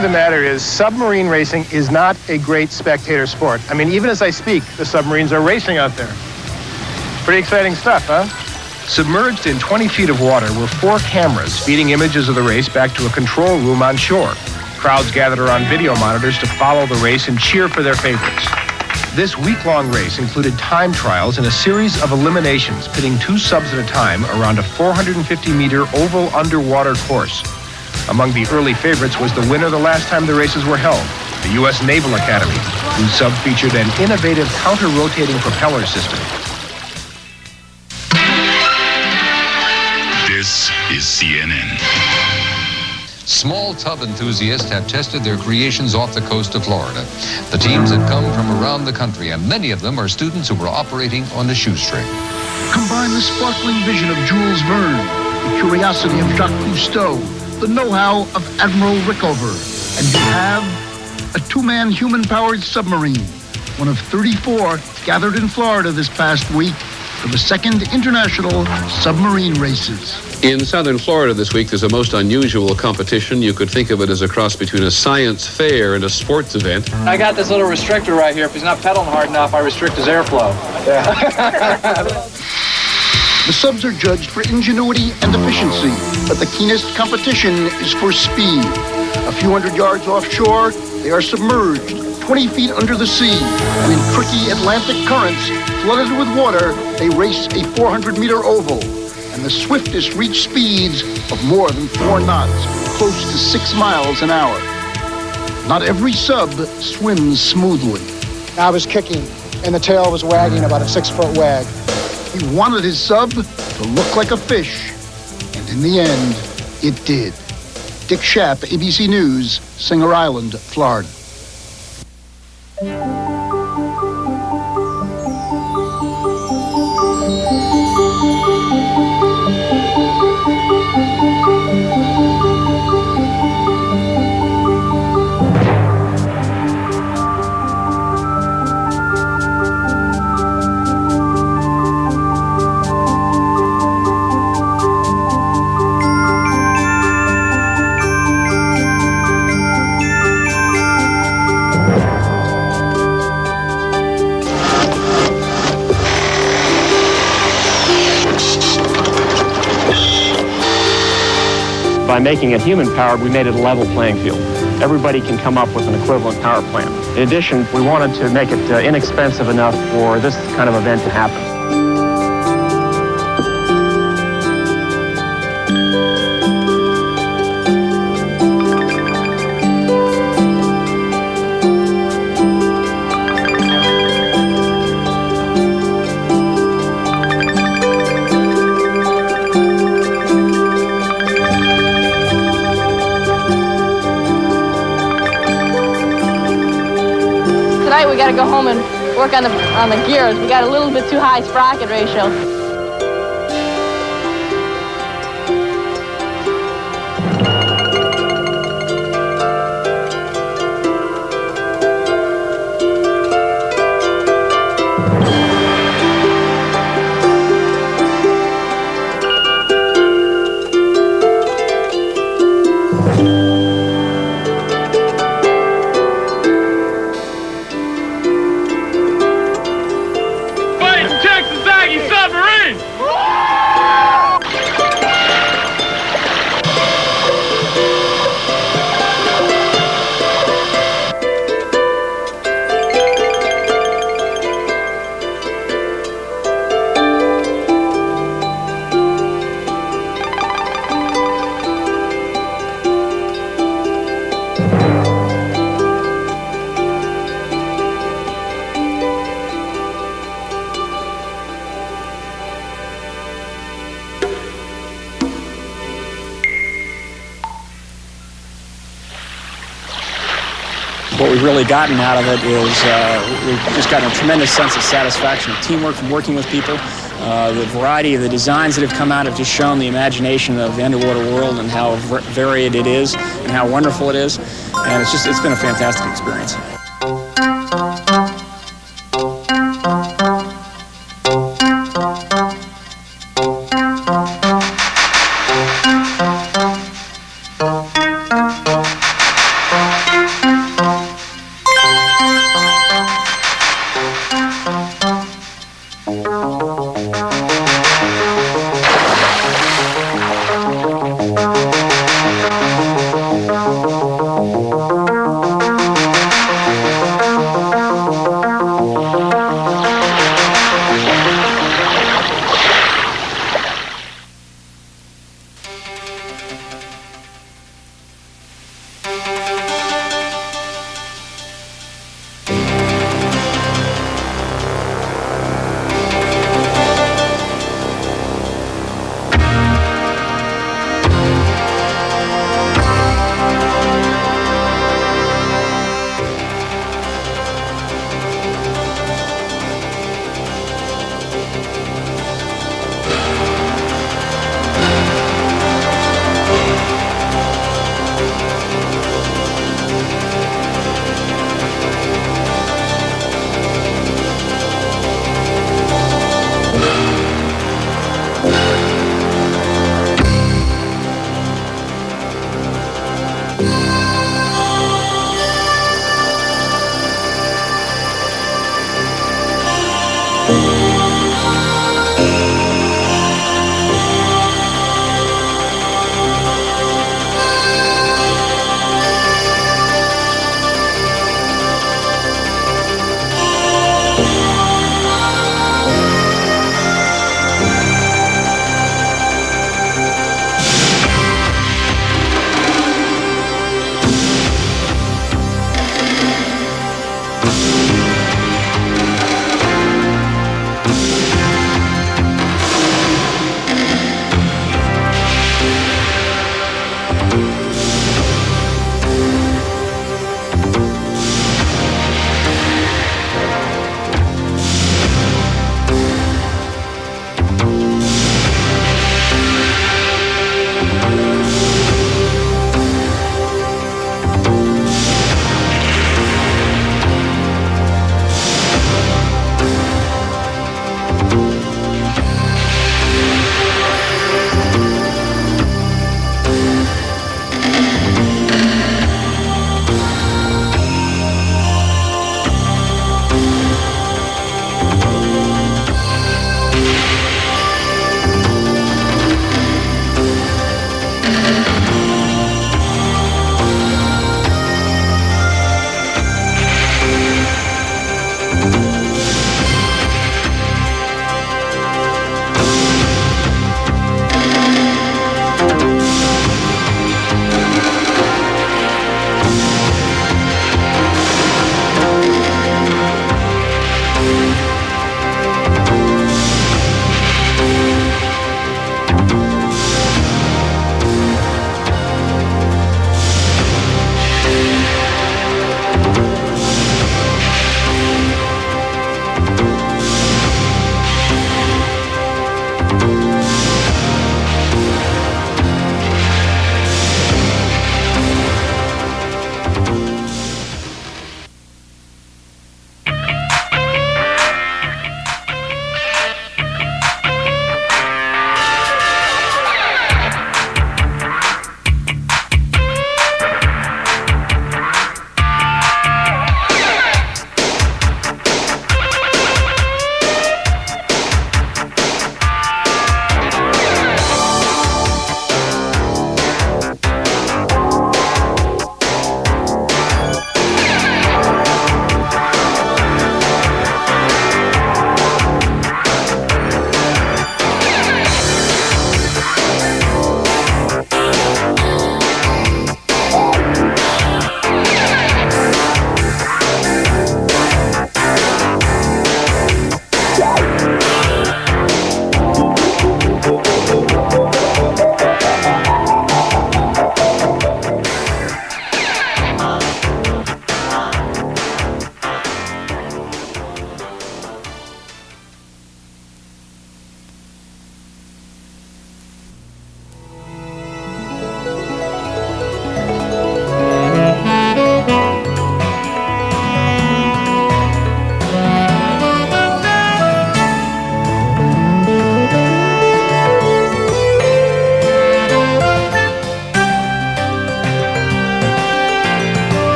of the matter is submarine racing is not a great spectator sport. I mean, even as I speak, the submarines are racing out there. Pretty exciting stuff, huh? Submerged in 20 feet of water were 4 cameras feeding images of the race back to a control room on shore. Crowds gathered around video monitors to follow the race and cheer for their favorites. This week-long race included time trials and a series of eliminations, pitting 2 subs at a time around a 450-meter oval underwater course. Among the early favorites was the winner the last time the races were held, the U.S. Naval Academy, whose sub featured an innovative counter-rotating propeller system. This is CNN. Small tub enthusiasts have tested their creations off the coast of Florida. The teams have come from around the country, and many of them are students who were operating on a shoestring. Combine the sparkling vision of Jules Verne, the curiosity of Jacques Cousteau, the know-how of Admiral Rickover, and you have a 2-man human-powered submarine, one of 34 gathered in Florida this past week for the 2nd International Submarine Races. In southern Florida this week, there's a most unusual competition. You could think of it as a cross between a science fair and a sports event. I got this little restrictor right here. If he's not pedaling hard enough, I restrict his airflow. Yeah. The subs are judged for ingenuity and efficiency, but the keenest competition is for speed. A few hundred yards offshore, they are submerged 20 feet under the sea, and in tricky Atlantic currents, flooded with water, they race a 400-meter oval, and the swiftest reach speeds of more than 4 knots, close to 6 miles an hour. Not every sub swims smoothly. I was kicking, and the tail was wagging about a 6-foot wag. He wanted his sub to look like a fish, and in the end, it did. Dick Schaap, ABC News, Singer Island, Florida. By making it human-powered, we made it a level playing field. Everybody can come up with an equivalent power plant. In addition, we wanted to make it inexpensive enough for this kind of event to happen. We got to go home and work on the gears. We got a little bit too high sprocket ratio. What we've really gotten out of it is we've just gotten a tremendous sense of satisfaction of teamwork from working with people. The variety of the designs that have come out have just shown the imagination of the underwater world and how varied it is and how wonderful it is. And it's been a fantastic experience.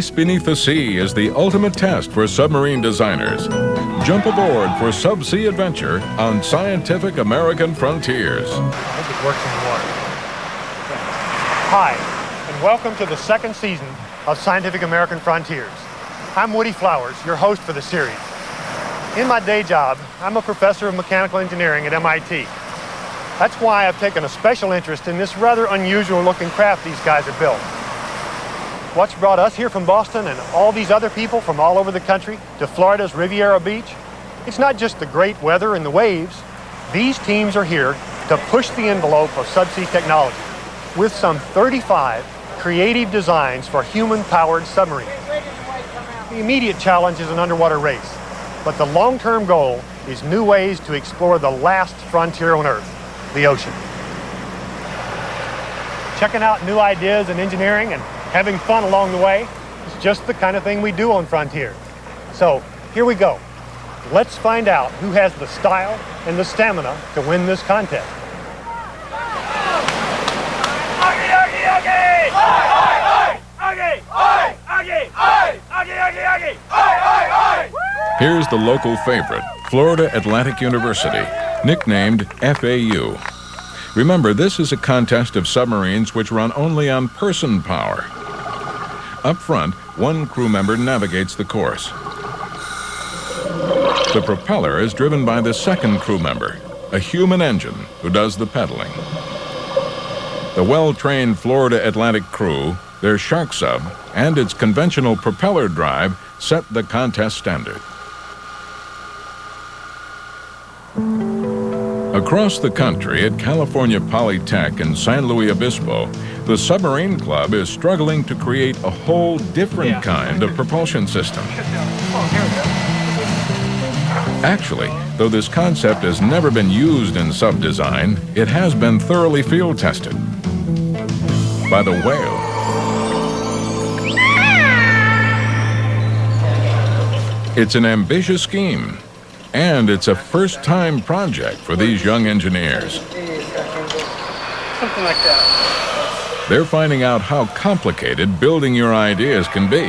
race beneath the sea is the ultimate test for submarine designers. Jump aboard for subsea adventure on Scientific American Frontiers. I think it works in the water. Hi, and welcome to the second season of Scientific American Frontiers. I'm Woody Flowers, your host for the series. In my day job, I'm a professor of mechanical engineering at MIT. That's why I've taken a special interest in this rather unusual looking craft these guys have built. What's brought us here from Boston and all these other people from all over the country to Florida's Riviera Beach? It's not just the great weather and the waves. These teams are here to push the envelope of subsea technology with some 35 creative designs for human-powered submarines. The immediate challenge is an underwater race, but the long-term goal is new ways to explore the last frontier on Earth, the ocean. Checking out new ideas in engineering and having fun along the way is just the kind of thing we do on Frontier. So here we go. Let's find out who has the style and the stamina to win this contest. Here's the local favorite, Florida Atlantic University, nicknamed FAU. Remember, this is a contest of submarines which run only on person power. Up front, one crew member navigates the course. The propeller is driven by the second crew member, a human engine who does the pedaling. The well-trained Florida Atlantic crew, their Shark sub, and its conventional propeller drive set the contest standard. Across the country at California Polytech in San Luis Obispo, the Submarine Club is struggling to create a whole different kind of propulsion system. Actually, though this concept has never been used in sub-design, it has been thoroughly field tested by the whale. It's an ambitious scheme, and it's a first-time project for these young engineers. Something like that. They're finding out how complicated building your ideas can be.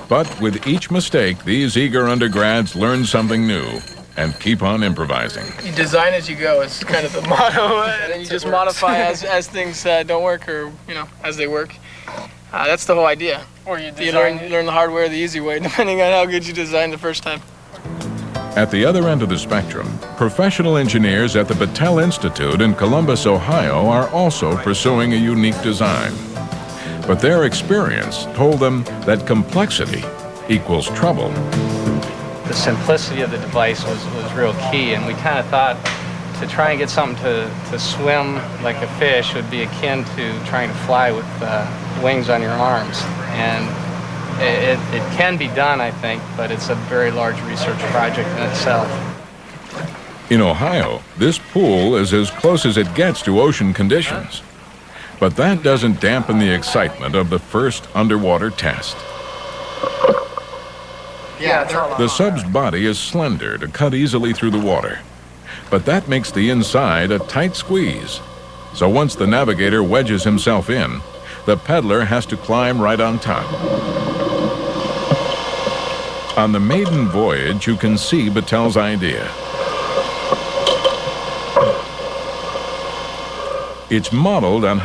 But with each mistake, these eager undergrads learn something new and keep on improvising. You design as you go is kind of the motto, and then you just modify as things don't work, or as they work. That's the whole idea. Or you learn the hard way or the easy way, depending on how good you design the first time. At the other end of the spectrum, professional engineers at the Battelle Institute in Columbus, Ohio, are also pursuing a unique design. But their experience told them that complexity equals trouble. The simplicity of the device was real key, and we kind of thought to try and get something to swim like a fish would be akin to trying to fly with wings on your arms. And it can be done, I think, but it's a very large research project in itself. In Ohio, this pool is as close as it gets to ocean conditions. But that doesn't dampen the excitement of the first underwater test. The sub's body is slender to cut easily through the water, but that makes the inside a tight squeeze. So once the navigator wedges himself in, the peddler has to climb right on top. On the maiden voyage, you can see Battelle's idea. It's modeled on